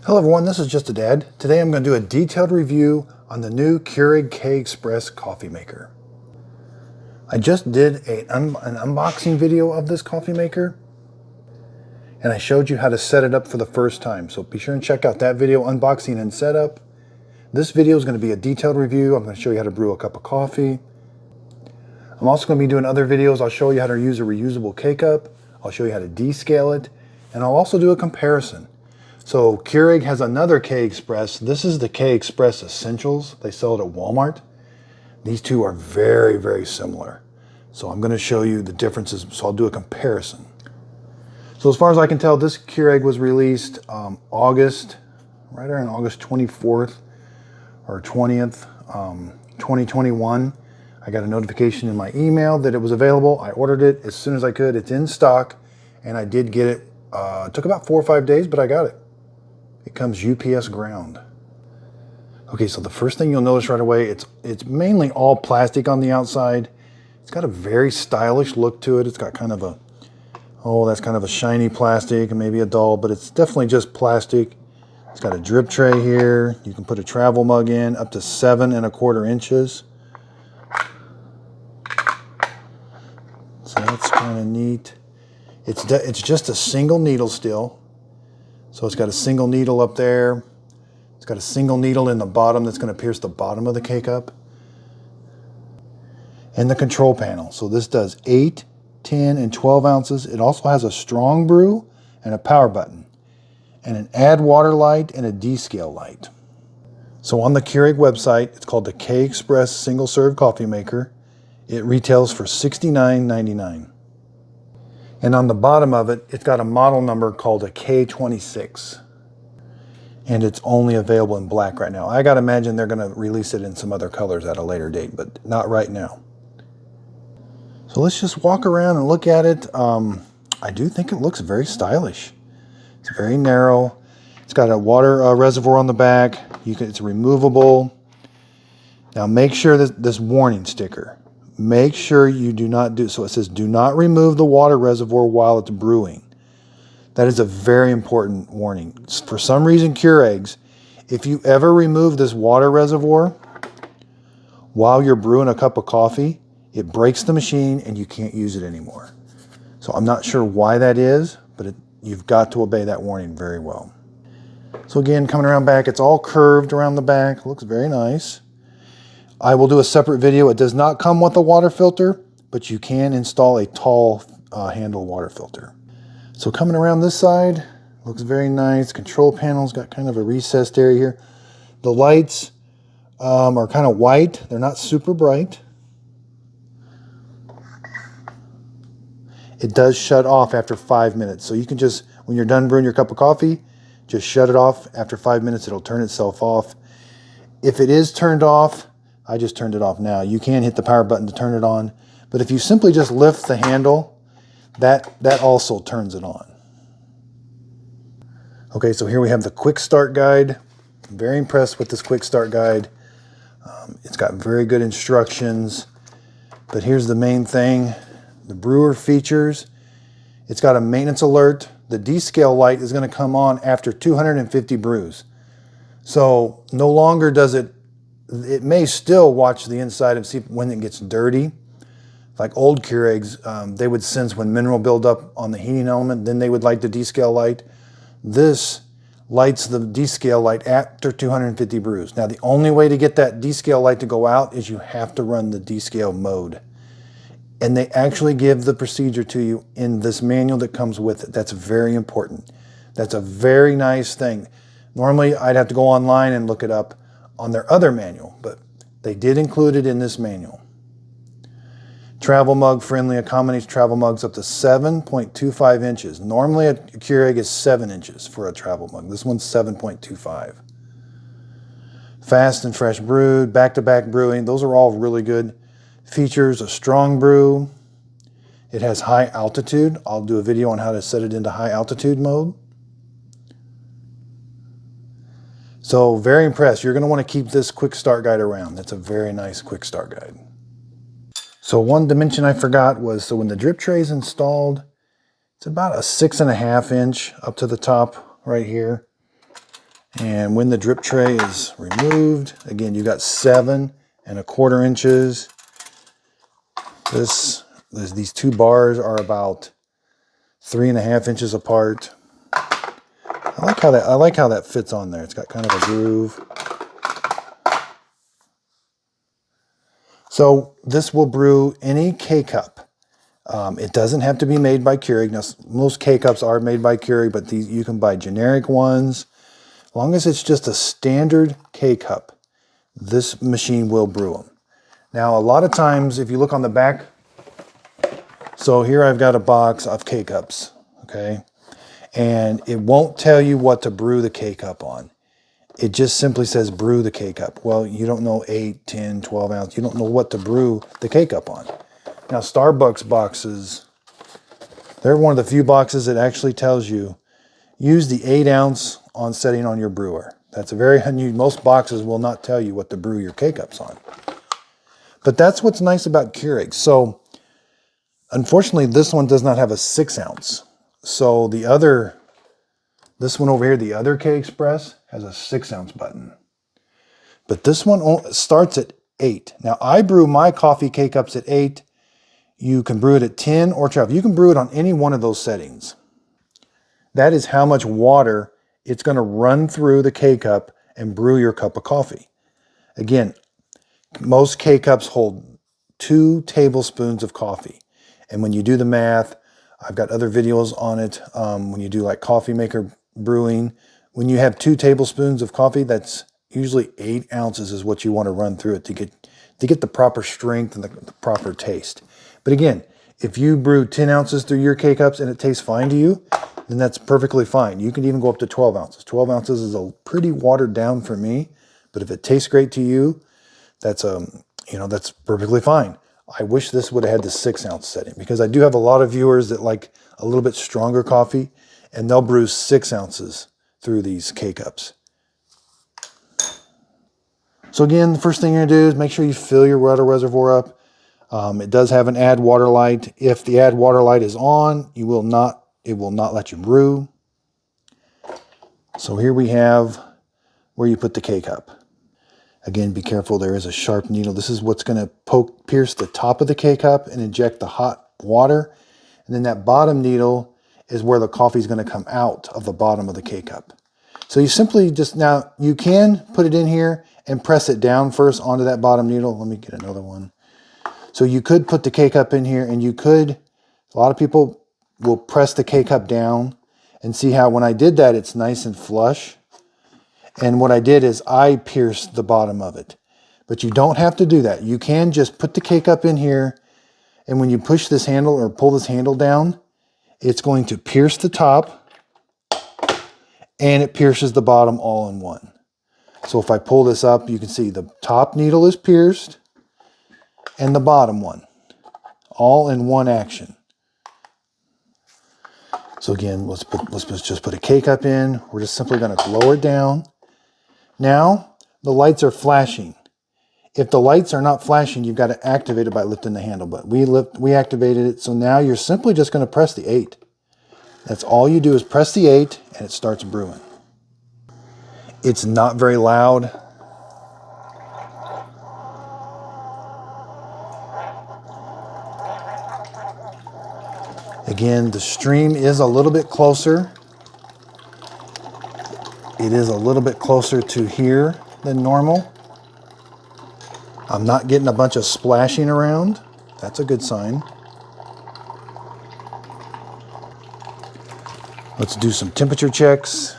Hello everyone, this is Just a Dad. Today I'm going to do a detailed review on the new Keurig K-Express coffee maker. I just did an unboxing video of this coffee maker and I showed you how to set it up for the first time. So be sure and check out that video, unboxing and setup. This video is going to be a detailed review. I'm going to show you how to brew a cup of coffee. I'm also going to be doing other videos. I'll show you how to use a reusable K-Cup. I'll show you how to descale it, and I'll also do a comparison. So Keurig has another K-Express. This is the K-Express Essentials. They sell it at Walmart. These two are very, very similar. So I'm going to show you the differences. So I'll do a comparison. So as far as I can tell, this Keurig was released right around August 24th or 20th, 2021. I got a notification in my email that it was available. I ordered it as soon as I could. It's in stock, and I did get it. It took about 4 or 5 days, but I got it. It comes UPS ground. Okay, so the first thing you'll notice right away, it's mainly all plastic on the outside. It's got a very stylish look to it. It's got kind of a, that's kind of a shiny plastic and maybe a dull, but it's definitely just plastic. It's got a drip tray here. You can put a travel mug in up to 7 1/4 inches. So that's kind of neat. It's just a single needle still. So it's got a single needle up there. It's got a single needle in the bottom that's going to pierce the bottom of the K-Cup. And the control panel. So this does 8, 10, and 12 ounces. It also has a strong brew and a power button. And an add water light and a descale light. So on the Keurig website, it's called the K-Express Single Serve Coffee Maker. It retails for $69.99. And on the bottom of it, it's got a model number called a K26. And it's only available in black right now. I gotta imagine they're gonna release it in some other colors at a later date, but not right now. So let's just walk around and look at it. I do think it looks very stylish. It's very narrow. It's got a water reservoir on the back. It's removable. Now make sure that this warning sticker, make sure you do not do, so it says do not remove the water reservoir while it's brewing. That is a very important warning. For some reason, Keurigs, if you ever remove this water reservoir while you're brewing a cup of coffee, it breaks the machine and you can't use it anymore. So I'm not sure why that is, but you've got to obey that warning very well. So again, coming around back, it's all curved around the back. It looks very nice. I will do a separate video. It does not come with a water filter, but you can install a tall handle water filter. So coming around this side, looks very nice. Control panel's got kind of a recessed area here. The lights are kind of white. They're not super bright. It does shut off after 5 minutes. So you can just, when you're done brewing your cup of coffee, just shut it off. After 5 minutes, it'll turn itself off. If it is turned off, I just turned it off now. You can hit the power button to turn it on. But if you simply just lift the handle, that also turns it on. Okay, so here we have the quick start guide. I'm very impressed with this quick start guide. It's got very good instructions. But here's the main thing. The brewer features. It's got a maintenance alert. The descale light is going to come on after 250 brews. So no longer does it may still watch the inside and see when it gets dirty. Like old Keurigs, they would sense when mineral buildup on the heating element, then they would light the descale light. This lights the descale light after 250 brews. Now the only way to get that descale light to go out is you have to run the descale mode. And they actually give the procedure to you in this manual that comes with it. That's very important. That's a very nice thing. Normally I'd have to go online and look it up on their other manual, but they did include it in this manual. Travel mug friendly, accommodates travel mugs up to 7.25 inches. Normally a Keurig is 7 inches for a travel mug. This one's 7.25. Fast and fresh brewed, back-to-back brewing. Those are all really good features. A strong brew. It has high altitude. I'll do a video on how to set it into high altitude mode. So very impressed. You're going to want to keep this quick start guide around. That's a very nice quick start guide. So one dimension I forgot was, so when the drip tray is installed, it's about a 6.5 inch up to the top right here. And when the drip tray is removed, again, you got 7 1/4 inches. These 2 bars are about 3 1/2 inches apart. I like how that fits on there. It's got kind of a groove. So this will brew any K-Cup. It doesn't have to be made by Keurig. Now, most K-Cups are made by Keurig, but these you can buy generic ones. As long as it's just a standard K-Cup, this machine will brew them. Now, a lot of times, if you look on the back, so here I've got a box of K-Cups, okay? And it won't tell you what to brew the K-Cup on. It just simply says brew the K-Cup. Well, you don't know 8, 10, 12 ounce. You don't know what to brew the K-Cup on. Now, Starbucks boxes, they're one of the few boxes that actually tells you, use the 8 ounce on setting on your brewer. That's a very unusual. Most boxes will not tell you what to brew your K-Cups on. But that's what's nice about Keurig. So, unfortunately, this one does not have a 6 ounce. So this one over here, the other K-Express, has a 6 ounce button. But this one starts at 8. Now, I brew my coffee K-Cups at 8. You can brew it at 10 or 12. You can brew it on any one of those settings. That is how much water it's going to run through the K-Cup and brew your cup of coffee. Again, most K-Cups hold 2 tablespoons of coffee. And when you do the math, I've got other videos on it. When you do like coffee maker brewing, when you have 2 tablespoons of coffee, that's usually 8 ounces is what you want to run through it to get the proper strength and the proper taste. But again, if you brew 10 ounces through your K-Cups and it tastes fine to you, then that's perfectly fine. You can even go up to 12 ounces. 12 ounces is a pretty watered down for me, but if it tastes great to you, that's that's perfectly fine. I wish this would have had the 6 ounce setting, because I do have a lot of viewers that like a little bit stronger coffee, and they'll brew 6 ounces through these K-Cups. So again, the first thing you're gonna do is make sure you fill your water reservoir up. It does have an add water light. If the add water light is on, it will not let you brew. So here we have where you put the K-Cup. Again, be careful, there is a sharp needle. This is what's going to pierce the top of the K-Cup and inject the hot water. And then that bottom needle is where the coffee is going to come out of the bottom of the K-Cup. So you simply now you can put it in here and press it down first onto that bottom needle. Let me get another one. So you could put the K-Cup in here, and a lot of people will press the K-Cup down and see how when I did that, it's nice and flush. And what I did is I pierced the bottom of it. But you don't have to do that. You can just put the K-Cup in here, and when you push this handle or pull this handle down, it's going to pierce the top, and it pierces the bottom all in one. So if I pull this up, you can see the top needle is pierced, and the bottom one, all in one action. So again, let's just put a K-Cup in. We're just simply going to lower it down. Now, the lights are flashing. If the lights are not flashing, you've got to activate it by lifting the handle. But we activated it, so now you're simply just going to press the 8. That's all you do is press the 8, and it starts brewing. It's not very loud. Again, the stream is a little bit closer. It is a little bit closer to here than normal. I'm not getting a bunch of splashing around. That's a good sign. Let's do some temperature checks.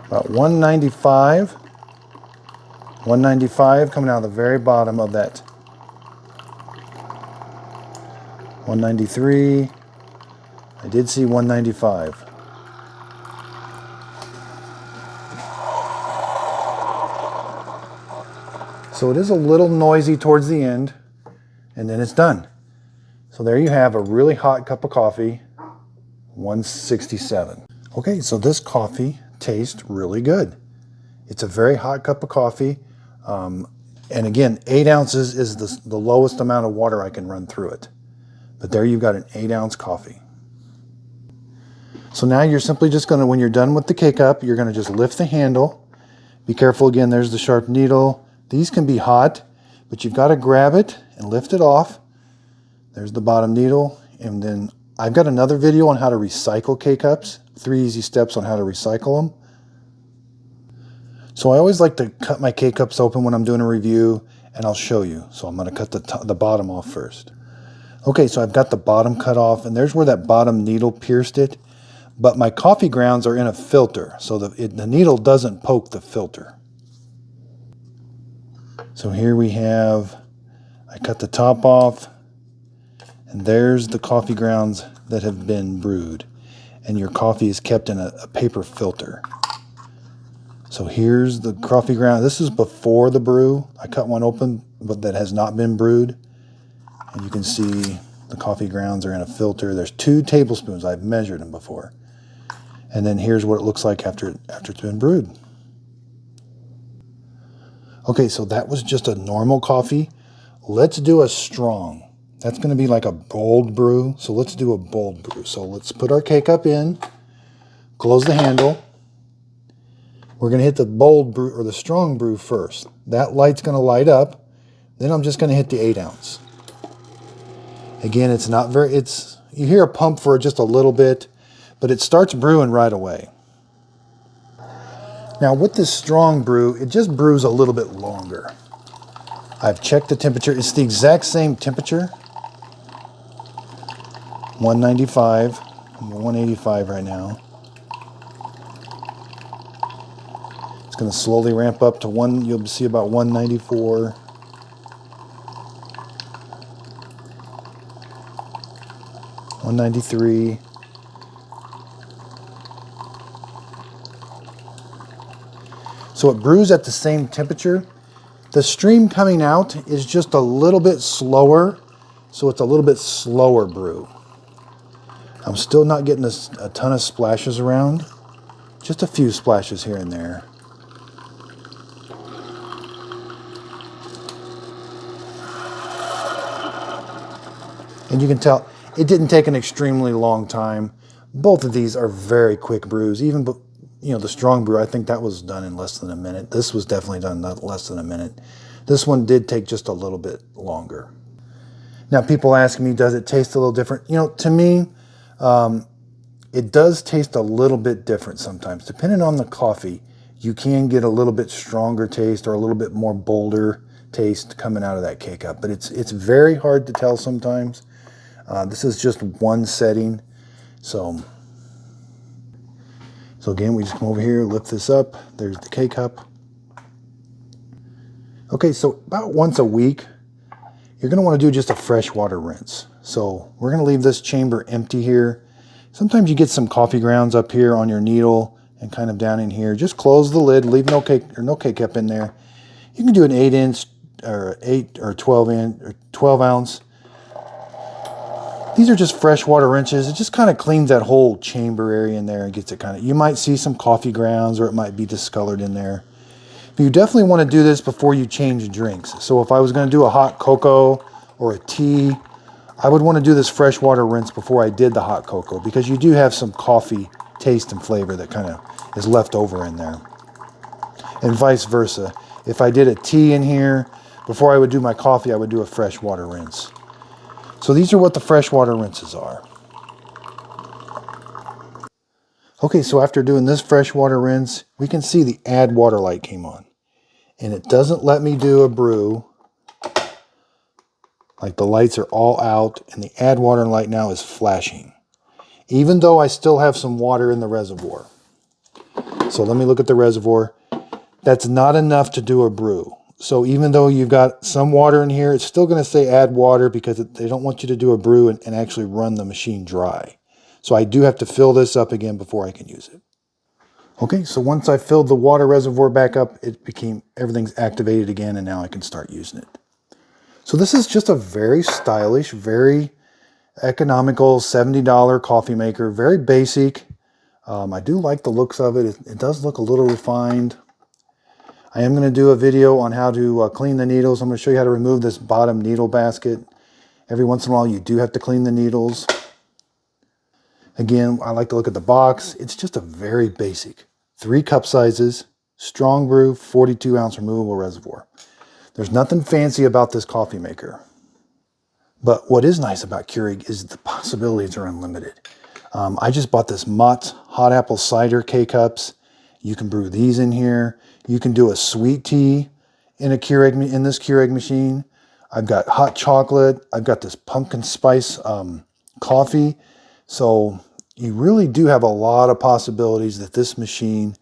About 195. 195 coming out of the very bottom of that. 193. I did see 195. So it is a little noisy towards the end, and then it's done. So there you have a really hot cup of coffee, 167. Okay, so this coffee tastes really good. It's a very hot cup of coffee. And again, 8 ounces is the lowest amount of water I can run through it. But there you've got an 8 ounce coffee. So now you're simply just going to, when you're done with the K-Cup, you're going to just lift the handle. Be careful again, there's the sharp needle. These can be hot, but you've got to grab it and lift it off. There's the bottom needle. And then I've got another video on how to recycle K-Cups. 3 easy steps on how to recycle them. So I always like to cut my K-Cups open when I'm doing a review, and I'll show you. So I'm going to cut the bottom off first. Okay, so I've got the bottom cut off, and there's where that bottom needle pierced it. But my coffee grounds are in a filter, so the needle doesn't poke the filter. So here we have, I cut the top off, and there's the coffee grounds that have been brewed. And your coffee is kept in a paper filter. So here's the coffee ground. This is before the brew. I cut one open, but that has not been brewed. And you can see the coffee grounds are in a filter. There's 2 tablespoons. I've measured them before. And then here's what it looks like after it's been brewed. Okay, so that was just a normal coffee. Let's do a strong. That's going to be like a bold brew. So let's do a bold brew. So let's put our K-Cup in, close the handle. We're going to hit the bold brew or the strong brew first. That light's going to light up. Then I'm just going to hit the 8 ounce. Again, it's not very, you hear a pump for just a little bit, but it starts brewing right away. Now with this strong brew, it just brews a little bit longer. I've checked the temperature. It's the exact same temperature. 195, 185 right now. It's going to slowly ramp up to you'll see about 194. 193. So it brews at the same temperature. The stream coming out is just a little bit slower, so it's a little bit slower brew. I'm still not getting a ton of splashes around. Just a few splashes here and there. And you can tell it didn't take an extremely long time. Both of these are very quick brews. Even, the strong brew, I think that was done in less than a minute. This was definitely done in less than a minute. This one did take just a little bit longer. Now, people ask me, does it taste a little different? To me, it does taste a little bit different sometimes. Depending on the coffee, you can get a little bit stronger taste or a little bit more bolder taste coming out of that K-Cup. But it's very hard to tell sometimes. This is just one setting. So again, we just come over here, lift this up. There's the K-Cup. Okay, so about once a week, you're going to want to do just a freshwater rinse. So we're going to leave this chamber empty here. Sometimes you get some coffee grounds up here on your needle and kind of down in here. Just close the lid, leave no K-Cup in there. You can do an 8 inch or 8 or 12 inch or 12 ounce. These are just freshwater rinses. It just kind of cleans that whole chamber area in there and gets it kind of, you might see some coffee grounds or it might be discolored in there. But you definitely want to do this before you change drinks. So if I was going to do a hot cocoa or a tea, I would want to do this freshwater rinse before I did the hot cocoa, because you do have some coffee taste and flavor that kind of is left over in there. And vice versa. If I did a tea in here, before I would do my coffee, I would do a freshwater rinse. So these are what the freshwater rinses are. Okay, so after doing this freshwater rinse, we can see the add water light came on. And it doesn't let me do a brew. Like the lights are all out and the add water light now is flashing. Even though I still have some water in the reservoir. So let me look at the reservoir. That's not enough to do a brew. So even though you've got some water in here, it's still going to say add water because they don't want you to do a brew and actually run the machine dry. So I do have to fill this up again before I can use it. Okay, so once I filled the water reservoir back up, everything's activated again, and now I can start using it. So this is just a very stylish, very economical $70 coffee maker, very basic. I do like the looks of it. It does look a little refined. I am going to do a video on how to clean the needles. I'm going to show you how to remove this bottom needle basket. Every once in a while, you do have to clean the needles. Again, I like to look at the box. It's just a very basic 3 cup sizes, strong brew, 42 ounce removable reservoir. There's nothing fancy about this coffee maker. But what is nice about Keurig is the possibilities are unlimited. I just bought this Mott's hot apple cider K-Cups. You can brew these in here. You can do a sweet tea in this Keurig machine. I've got hot chocolate. I've got this pumpkin spice coffee. So you really do have a lot of possibilities that this machine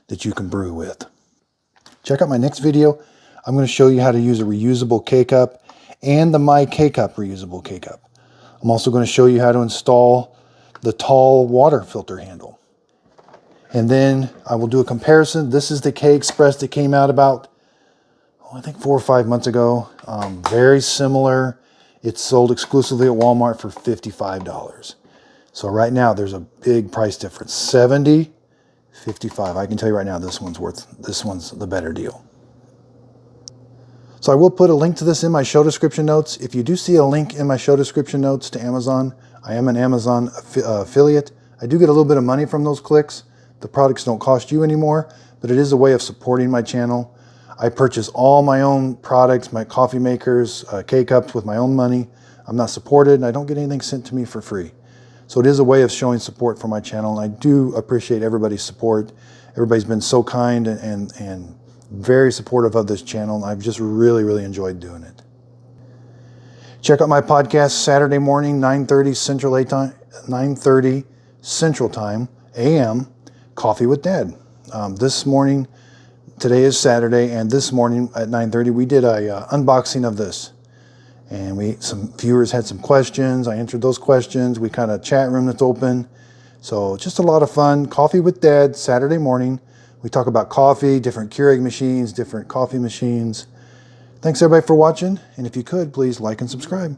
that you can brew with. Check out my next video. I'm going to show you how to use a reusable K-Cup and the My K-Cup reusable K-Cup. I'm also going to show you how to install the tall water filter handle. And then I will do a comparison. This is the K-Express that came out about, I think 4 or 5 months ago. Very similar. It's sold exclusively at Walmart for $55. So right now there's a big price difference. $70, $55. I can tell you right now this one's the better deal. So I will put a link to this in my show description notes. If you do see a link in my show description notes to Amazon, I am an Amazon affiliate. I do get a little bit of money from those clicks. The products don't cost you anymore, but it is a way of supporting my channel. I purchase all my own products, my coffee makers, K-Cups with my own money. I'm not supported and I don't get anything sent to me for free. So it is a way of showing support for my channel, and I do appreciate everybody's support. Everybody's been so kind and very supportive of this channel. I've just really enjoyed doing it. Check out my podcast Saturday morning, 9:30 Central Time, AM, Coffee with Dad. Today is Saturday, and this morning at 9:30 we did a unboxing of this. And some viewers had some questions. I answered those questions. We kind of chat room that's open. So just a lot of fun. Coffee with Dad, Saturday morning. We talk about coffee, different Keurig machines, different coffee machines. Thanks everybody for watching. And if you could, please like and subscribe.